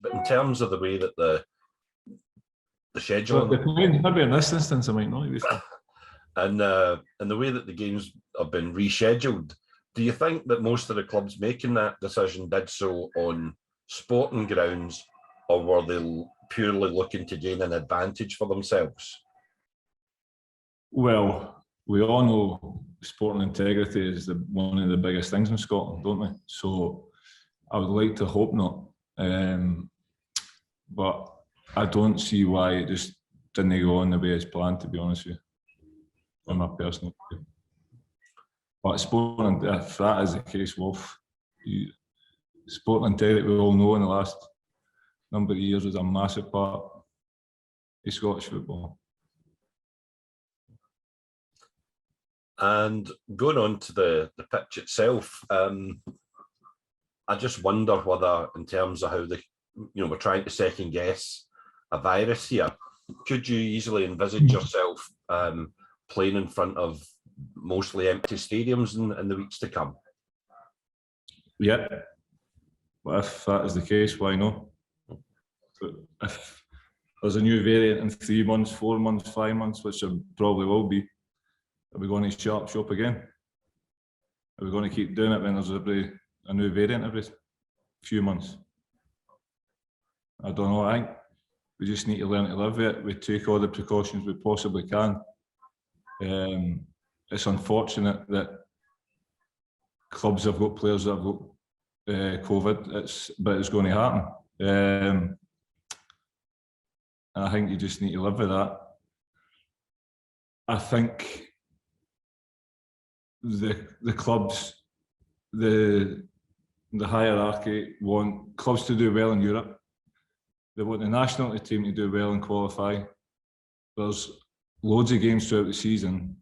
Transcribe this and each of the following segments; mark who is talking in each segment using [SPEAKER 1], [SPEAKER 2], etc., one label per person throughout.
[SPEAKER 1] But in terms of the way that the schedule,
[SPEAKER 2] maybe in this instance, I might not be fair.
[SPEAKER 1] And the way that the games have been rescheduled, do you think that most of the clubs making that decision did so on sporting grounds, or were they purely looking to gain an advantage for themselves?
[SPEAKER 2] Well, we all know sporting integrity is one of the biggest things in Scotland, don't we? So I would like to hope not. But I don't see why it just didn't go on the way it's planned, to be honest with you, in my personal view. But sporting, if that is the case, Wolf, sporting integrity, we all know in the last number of years, is a massive part of Scottish football.
[SPEAKER 1] And going on to the pitch itself, I just wonder whether, in terms of how we're trying to second guess a virus here, could you easily envisage yourself playing in front of mostly empty stadiums in the weeks to come?
[SPEAKER 2] Yeah, but if that is the case, why not? But if there's a new variant in 3 months, 4 months, 5 months, which there probably will be, are we going to shut shop again? Are we going to keep doing it when there's a new variant every few months? I don't know. I think we just need to learn to live with it. We take all the precautions we possibly can. It's unfortunate that clubs have got players that have got COVID, but it's going to happen. I think you just need to live with that. I think the clubs, the hierarchy want clubs to do well in Europe. They want the national team to do well and qualify. There's loads of games throughout the season.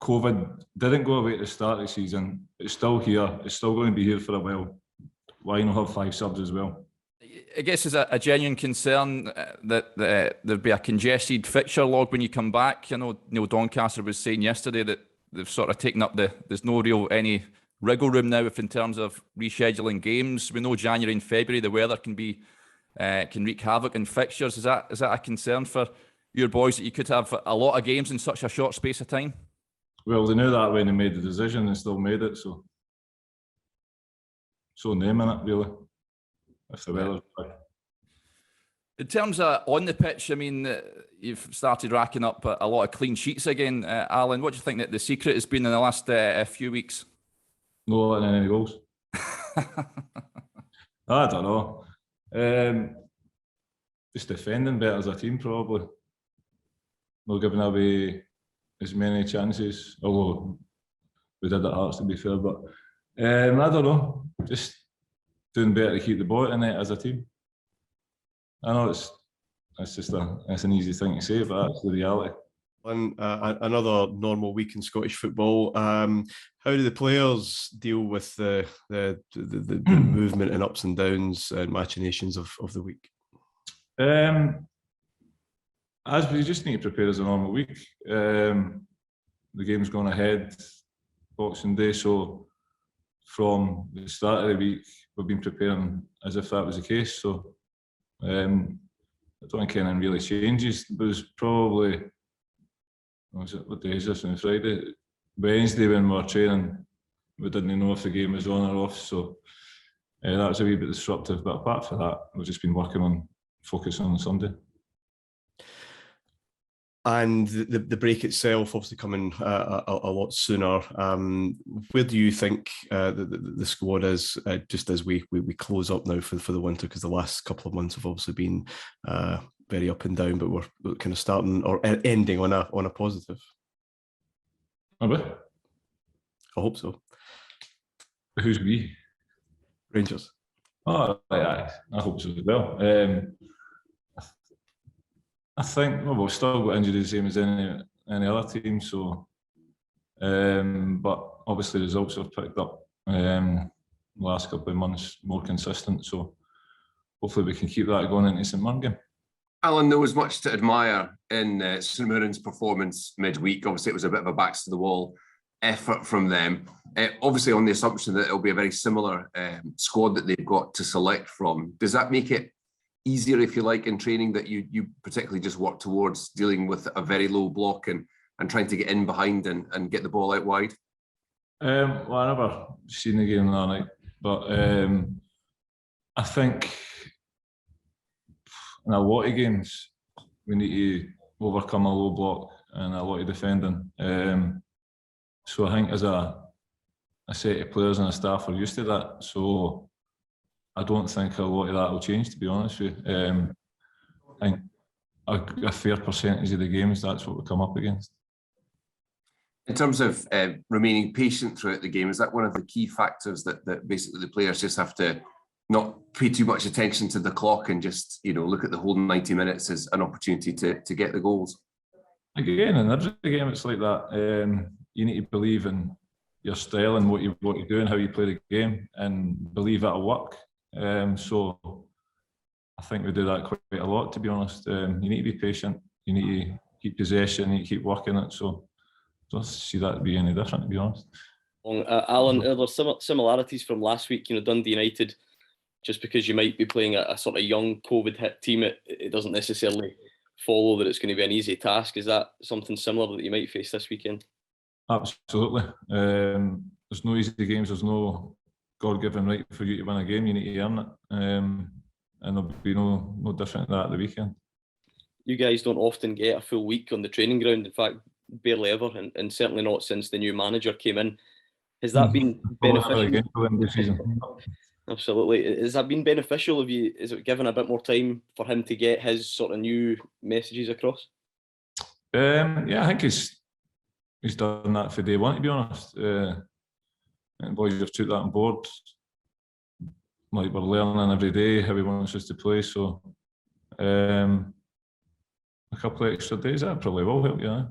[SPEAKER 2] COVID didn't go away at the start of the season. It's still here. It's still going to be here for a while. Why not have 5 subs as well?
[SPEAKER 3] I guess there's a genuine concern that there'd be a congested fixture log when you come back. I know Neil Doncaster was saying yesterday that they've sort of taken up there's no real any wriggle room now in terms of rescheduling games. We know January and February the weather can wreak havoc in fixtures. Is that a concern for your boys, that you could have a lot of games in such a short space of time?
[SPEAKER 2] Well, they knew that when they made the decision and still made it, so naming it really, if the weather's bad.
[SPEAKER 3] In terms of on the pitch, I mean, you've started racking up a lot of clean sheets again, Alan. What do you think that the secret has been in the last few weeks?
[SPEAKER 2] No letting any goals. I don't know. Just defending better as a team, probably. Not giving away as many chances, although we did at Hearts, to be fair. But I don't know. Just doing better to keep the ball in it as a team. I know it's an easy thing to say, but that's the reality.
[SPEAKER 4] Another normal week in Scottish football. How do the players deal with the movement and ups and downs and machinations of the week?
[SPEAKER 2] As we just need to prepare as a normal week. The game's gone ahead Boxing Day, so from the start of the week we've been preparing as if that was the case. So I don't think anything really changes. It was probably, what day is this on Friday? Wednesday when we were training, we didn't know if the game was on or off, so that was a wee bit disruptive, but apart from that, we've just been working on focusing on Sunday.
[SPEAKER 4] And the break itself obviously coming a lot sooner. Where do you think the squad is just as we close up now for the winter? Because the last couple of months have obviously been very up and down, but we're kind of starting or ending on a positive.
[SPEAKER 2] Are we?
[SPEAKER 4] I hope so.
[SPEAKER 2] Who's we?
[SPEAKER 4] Rangers.
[SPEAKER 2] Oh, yeah, I hope so as well. I think we've still got injuries the same as any other team, so but obviously results have picked up the last couple of months, more consistent, so hopefully we can keep that going into St Mirren game.
[SPEAKER 5] Alan, there was much to admire in St Mirren's performance midweek. Obviously it was a bit of a backs to the wall effort from them, obviously on the assumption that it'll be a very similar squad that they've got to select from. Does that make it easier, if you like, in training that you particularly just work towards dealing with a very low block and trying to get in behind and get the ball out wide?
[SPEAKER 2] Well, I never seen the game the other night, but I think in a lot of games we need to overcome a low block and a lot of defending. So I think as a set of players and a staff are used to that. So I don't think a lot of that will change, to be honest with you. I think a fair percentage of the games, that's what we come up against.
[SPEAKER 5] In terms of remaining patient throughout the game, is that one of the key factors that basically the players just have to not pay too much attention to the clock and just, you know, look at the whole 90 minutes as an opportunity to get the goals?
[SPEAKER 2] Again, in every game it's like that. You need to believe in your style and what you do and how you play the game, and believe it'll work. So I think we do that quite a lot, to be honest. You need to be patient. You need to keep possession. You need to keep working it. So I don't see that to be any different, to be honest.
[SPEAKER 6] Alan, are there similarities from last week? You know, Dundee United, just because you might be playing a sort of young COVID hit team, it doesn't necessarily follow that it's going to be an easy task. Is that something similar that you might face this weekend?
[SPEAKER 2] Absolutely. There's no easy games. There's no God-given right for you to win a game. You need to earn it. And there'll be no different than that at the weekend. You
[SPEAKER 6] guys don't often get a full week on the training ground. In fact, barely ever, and certainly not since the new manager came in. Has that been beneficial? Absolutely. Has that been beneficial? Is it given a bit more time for him to get his sort of new messages across?
[SPEAKER 2] Yeah, I think he's done that for day one, to be honest. And boys have took that on board. Like, we're learning every day how he wants us to play. So a couple of extra days, that probably will help you.